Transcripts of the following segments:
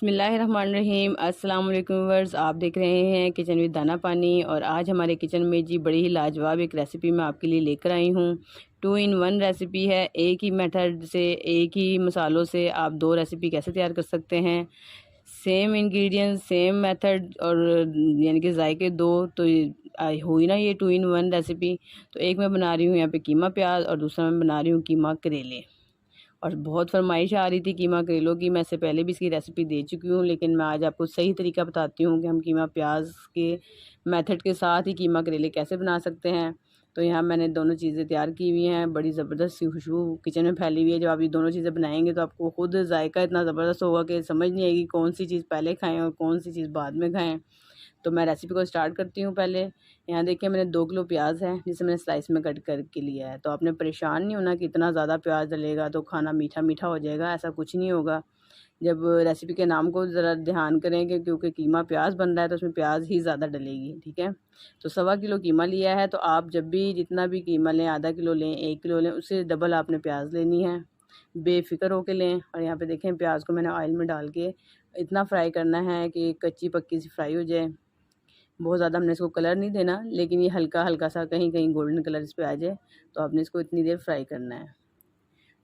बिस्मिल्लाहिर्रहमानिर्रहीम। अस्सलाम वालेकुम व्यूअर्स, आप देख रहे हैं किचन विद दाना पानी। और आज हमारे किचन में जी बड़ी ही लाजवाब एक रेसिपी मैं आपके लिए लेकर आई हूँ। 2 इन 1 रेसिपी है। एक ही मेथड से, एक ही मसालों से आप 2 रेसिपी कैसे तैयार कर सकते हैं। सेम इंग्रेडिएंट्स, सेम मेथड और यानी कि जायके दो, तो हुई ना ये 2 इन 1 रेसिपी। तो एक मैं बना रही हूँ यहाँ पे कीमा प्याज और दूसरा मैं बना रही हूँ कीमा करेले। और बहुत फरमाइश आ रही थी कीमा करेलों की। मैं इससे पहले भी इसकी रेसिपी दे चुकी हूँ, लेकिन मैं आज आपको सही तरीका बताती हूँ कि हम कीमा प्याज के मेथड के साथ ही कीमा करेले कैसे बना सकते हैं। तो यहाँ मैंने दोनों चीज़ें तैयार की हुई हैं। बड़ी ज़बरदस्त सी खुशबू किचन में फैली हुई है। जब आप ये दोनों चीज़ें बनाएंगे तो आपको खुद जायका इतना ज़बरदस्त होगा कि समझ नहीं आएगी कौन सी चीज़ पहले खाएँ और कौन सी चीज़ बाद में खाएँ। तो मैं रेसिपी को स्टार्ट करती हूँ। पहले यहाँ देखिए मैंने 2 किलो प्याज है जिसे मैंने स्लाइस में कट करके लिया है। तो आपने परेशान नहीं होना कि इतना ज़्यादा प्याज डलेगा तो खाना मीठा मीठा हो जाएगा, ऐसा कुछ नहीं होगा। जब रेसिपी के नाम को ज़रा ध्यान करें कि क्योंकि कीमा प्याज बन रहा है तो उसमें प्याज ही ज़्यादा डलेगी, ठीक है। तो 1.25 किलो कीमा लिया है। तो आप जब भी जितना भी कीमा लें, आधा किलो लें, 1 किलो लें, उससे डबल आपने प्याज लेनी है। बेफ़िक्र होकर लें। और यहाँ पे देखें प्याज को मैंने ऑयल में डाल के इतना फ्राई करना है कि कच्ची पक्की सी फ्राई हो जाए। बहुत ज़्यादा हमने इसको कलर नहीं देना, लेकिन ये हल्का हल्का सा कहीं कहीं गोल्डन कलर इस पे आ जाए। तो आपने इसको इतनी देर फ्राई करना है।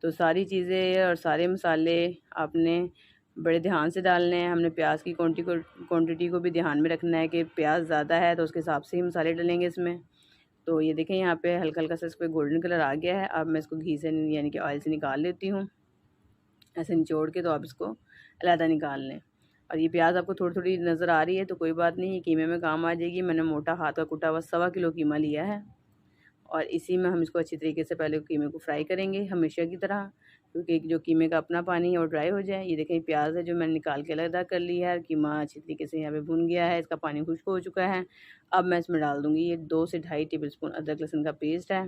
तो सारी चीज़ें और सारे मसाले आपने बड़े ध्यान से डालने हैं। हमने प्याज की क्वांटिटी को भी ध्यान में रखना है कि प्याज ज़्यादा है तो उसके हिसाब से ही मसाले डलेंगे इसमें। तो ये देखें यहाँ पे हल्का हल्का सा इस पर गोल्डन कलर आ गया है। अब मैं इसको घी से यानी कि ऑयल से निकाल लेती हूँ। ऐसे निचोड़ के तो आप इसको अलहदा निकाल लें। और ये प्याज आपको थोड़ी थोड़ी नज़र आ रही है तो कोई बात नहीं, ये कीमे में काम आ जाएगी। मैंने मोटा हाथ का कुटा हुआ 1.25 किलो कीमा लिया है। और इसी में हम इसको अच्छी तरीके से पहले कीमे को फ्राई करेंगे हमेशा की तरह, क्योंकि जो कीमे का अपना पानी है वो ड्राई हो जाए। ये देखें प्याज है जो मैंने निकाल के अलग कर ली है। कीमा अच्छी तरीके से यहाँ पे भुन गया है, इसका पानी खुश्क हो चुका है। अब मैं इसमें डाल दूँगी ये 2 से ढाई टेबल स्पून अदरक लहसुन का पेस्ट है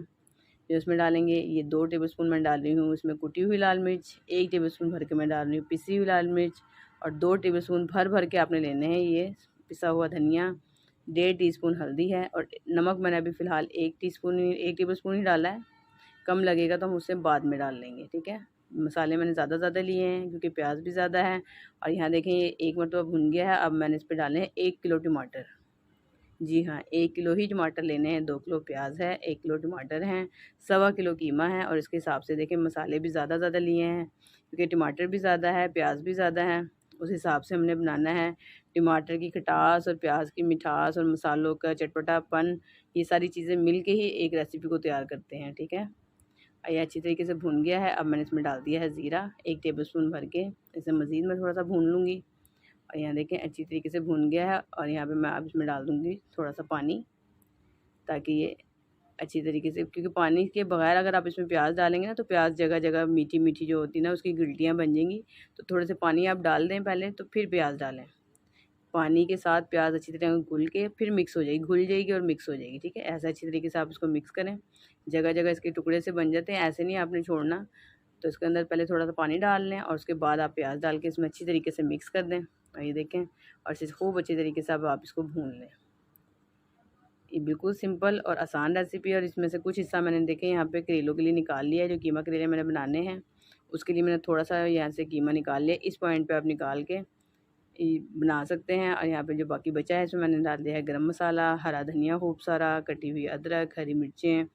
जो इसमें डालेंगे। ये 2 टेबलस्पून मैं डाल रही हूँ इसमें कुटी हुई लाल मिर्च, 1 टेबलस्पून भर के मैं डाल रही हूँ पिसी हुई लाल मिर्च, और 2 टेबलस्पून भर भर के आपने लेने हैं ये पिसा हुआ धनिया। 1.5 टीस्पून हल्दी है। और नमक मैंने अभी फ़िलहाल 1 टेबलस्पून ही डाला है। कम लगेगा तो हम उससे बाद में डाल लेंगे, ठीक है। मसाले मैंने ज़्यादा लिए हैं क्योंकि प्याज भी ज़्यादा है। और यहाँ देखें ये 1 मरतबा भुन गया है। अब मैंने इस पर डाले हैं 1 किलो टमाटर। जी हाँ, 1 किलो ही टमाटर लेने हैं। 2 किलो प्याज है, 1 किलो टमाटर हैं, 1.25 किलो कीमा है। और इसके हिसाब से देखें मसाले भी ज़्यादा लिए हैं क्योंकि टमाटर भी ज़्यादा है, प्याज भी ज़्यादा है। उस हिसाब से हमने बनाना है। टमाटर की खटास और प्याज की मिठास और मसालों का चटपटापन, ये सारी चीज़ें मिल के ही एक रेसिपी को तैयार करते हैं, ठीक है। ये अच्छी तरीके से भुन गया है। अब मैंने इसमें डाल दिया है ज़ीरा 1 टेबलस्पून भर के। इसे मज़ीद मैं थोड़ा-सा भून लूँगी। और यहाँ देखें अच्छी तरीके से भुन गया है। और यहाँ पे मैं अब इसमें डाल दूँगी थोड़ा-सा पानी, ताकि ये अच्छी तरीके से, क्योंकि पानी के बगैर अगर आप इसमें प्याज डालेंगे ना तो प्याज जगह-जगह मीठी-मीठी जो होती है ना उसकी गिल्टियाँ बन जाएंगी। तो थोड़े से पानी आप डाल दें पहले, तो फिर प्याज डालें। पानी के साथ प्याज अच्छी तरह घुल के फिर मिक्स हो जाएगी, घुल जाएगी और मिक्स हो जाएगी, ठीक है। ऐसा अच्छी तरीके से आप इसको मिक्स करें। जगह-जगह इसके टुकड़े से बन जाते हैं, ऐसे नहीं आपने छोड़ना। तो इसके अंदर पहले थोड़ा-सा पानी डाल लें और उसके बाद आप प्याज डाल के इसमें अच्छी तरीके से मिक्स कर दें। और ये देखें, और इसे खूब अच्छी तरीके से अब आप इसको भून लें। ये बिल्कुल सिंपल और आसान रेसिपी है। और इसमें से कुछ हिस्सा मैंने देखें यहाँ पे करेलों के लिए निकाल लिया है, जो कीमा करेले मैंने बनाने हैं उसके लिए मैंने थोड़ा-सा यहाँ से कीमा निकाल लिया। इस पॉइंट पे आप निकाल के बना सकते हैं। और यहाँ पे जो बाकी बचा है इसमें मैंने डाल दिया है गरम मसाला, हरा धनिया खूब सारा, कटी हुई अदरक, हरी मिर्चें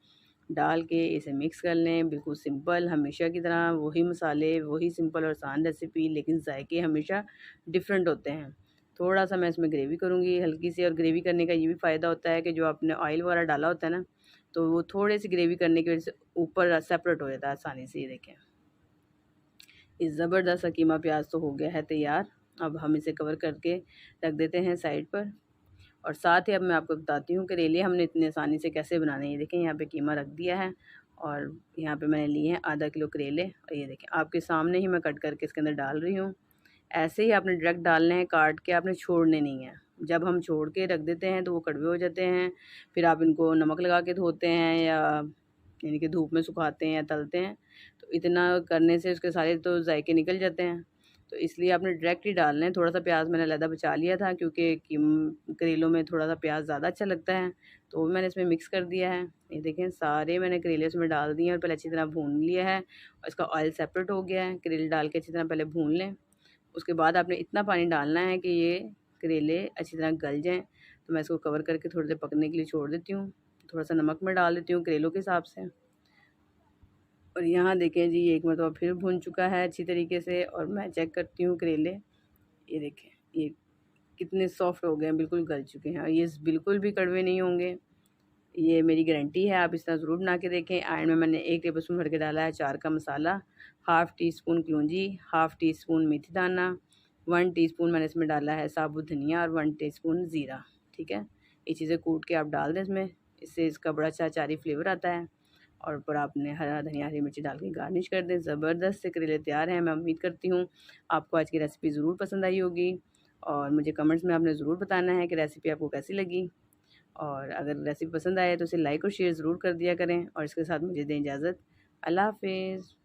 डाल के इसे मिक्स कर लें। बिल्कुल सिंपल हमेशा की तरह वही मसाले, वही सिंपल और आसान रेसिपी, लेकिन जायके हमेशा डिफरेंट होते हैं। थोड़ा-सा मैं इसमें ग्रेवी करूँगी हल्की सी। और ग्रेवी करने का ये भी फ़ायदा होता है कि जो आपने ऑयल वगैरह डाला होता है ना, तो वो थोड़ी-सी ग्रेवी करने की वजह से ऊपर सेपरेट हो जाता है आसानी से। ये देखें, ये ज़बरदस्त सा कीमा प्याज तो हो गया है तैयार। अब हम इसे कवर करके रख देते हैं साइड पर। और साथ ही अब मैं आपको बताती हूँ करेले हमने इतनी आसानी से कैसे बनाने हैं। ये देखें यहाँ पे कीमा रख दिया है और यहाँ पे मैंने लिए हैं आधा किलो करेले। और ये देखें आपके सामने ही मैं कट करके इसके अंदर डाल रही हूँ। ऐसे ही आपने डायरेक्ट डालने हैं, काट के आपने छोड़ने नहीं है। जब हम छोड़ के रख देते हैं तो वो कड़वे हो जाते हैं। फिर आप इनको नमक लगा के धोते हैं या यानी कि धूप में सुखाते हैं या तलते हैं, तो इतना करने से उसके सारे तो जायके निकल जाते हैं। तो इसलिए आपने डायरेक्ट ही डालना है। थोड़ा-सा प्याज मैंने अलहदा बचा लिया था क्योंकि करेलों में थोड़ा-सा प्याज ज़्यादा अच्छा लगता है, तो वो मैंने इसमें मिक्स कर दिया है। ये देखें सारे मैंने करेले उसमें डाल दिए हैं और पहले अच्छी तरह भून लिया है। और इसका ऑयल सेपरेट हो गया है। करेले डाल के अच्छी तरह पहले भून लें। उसके बाद आपने इतना पानी डालना है कि ये करेले अच्छी तरह गल जाएँ। तो मैं इसको कवर करके थोड़ी देर पकने के लिए छोड़ देती हूँ। थोड़ा सा नमक मैं डाल देती हूँ करेलों के हिसाब से। और यहाँ देखें जी, एक मरतबा फिर भुन चुका है अच्छी तरीके से, और मैं चेक करती हूँ करेले। ये देखें, ये कितने सॉफ्ट हो गए हैं, बिल्कुल गल चुके हैं, और ये बिल्कुल भी कड़वे नहीं होंगे। ये मेरी गारंटी है, आप इस तरह ज़रूर बना के देखें। एंड में मैंने 1 टेबल स्पून भर के डाला है अचार का मसाला, हाफ़ टी स्पून कलौंजी, हाफ़ टी स्पून मेथी दाना, 1 टीस्पून मैंने इसमें डाला है साबुत धनिया, और 1 टीस्पून ज़ीरा। ठीक है, ये चीज़ें कूट के आप डाल दें इसमें, इससे इसका बड़ा अच्छा अचारी फ्लेवर आता है। और ऊपर आपने हरा धनिया, हरी मिर्ची डाल के गार्निश कर दें। ज़बरदस्त से करेले तैयार हैं। मैं उम्मीद करती हूँ आपको आज की रेसिपी ज़रूर पसंद आई होगी, और मुझे कमेंट्स में आपने ज़रूर बताना है कि रेसिपी आपको कैसी लगी। और अगर रेसिपी पसंद आए तो इसे लाइक और शेयर ज़रूर कर दिया करें, और इसके साथ मुझे दें इजाज़त। अल्लाह हाफ़िज़।